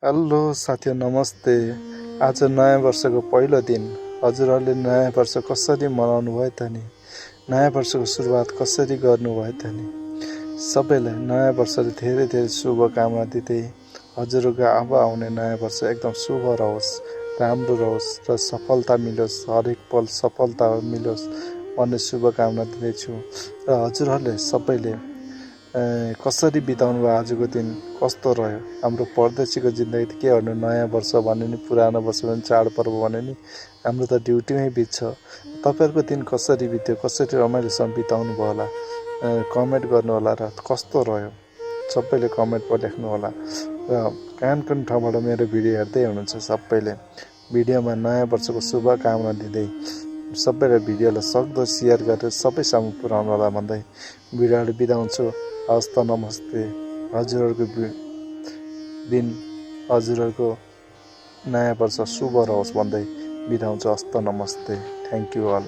Hello साथीहरु नमस्ते। आज नयाँ वर्षको पहिलो दिन। हजुरहरूले नयाँ वर्ष कसरी मनाउनु भयो त नि? नयाँ वर्षको सुरुवात कसरी गर्नु भयो त नि? सबैलाई नयाँ वर्षले धेरै धेरै शुभकामना दिँदै हजुरहरूको अब आउने नयाँ वर्ष एकदम शुभ रहोस्, राम्रो रहोस् र सफलता मिलोस्, हरेक पल सफलता मिलोस् भन्ने शुभकामना दिँदैछु। र हजुरहरूले सबैले कसरी बिताउनु भयो आजको दिन, कस्तो रह्यो? हाम्रो परदेशीको जिन्दगी त के गर्नु, नयाँ वर्ष भने नि, पुरानो वर्ष भने चाडपर्व भने नि हाम्रो त ड्युटीमै बित्छ। तपाईँहरूको दिन कसरी बित्यो, कसरी रमाइलोसँग बिताउनु भयो होला, कमेन्ट गर्नु होला र कस्तो रह्यो सबैले कमेन्टमा लेख्नु होला। र कान कुन ठाउँबाट मेरो भिडियो हेर्दै हुनुहुन्छ सबैले भिडियोमा नयाँ वर्षको शुभकामना दिँदै सबैलाई भिडियोलाई सक्दो सेयर गरेर सबैसम्म पुर्याउनु होला भन्दै भिडियोले बिताउँछु। हस्त नमस्ते। हजुरहरूको दिन, हजुरहरूको नयाँ वर्ष शुभ रहोस् भन्दै बिताउँछु। हस्त नमस्ते। Thank you all.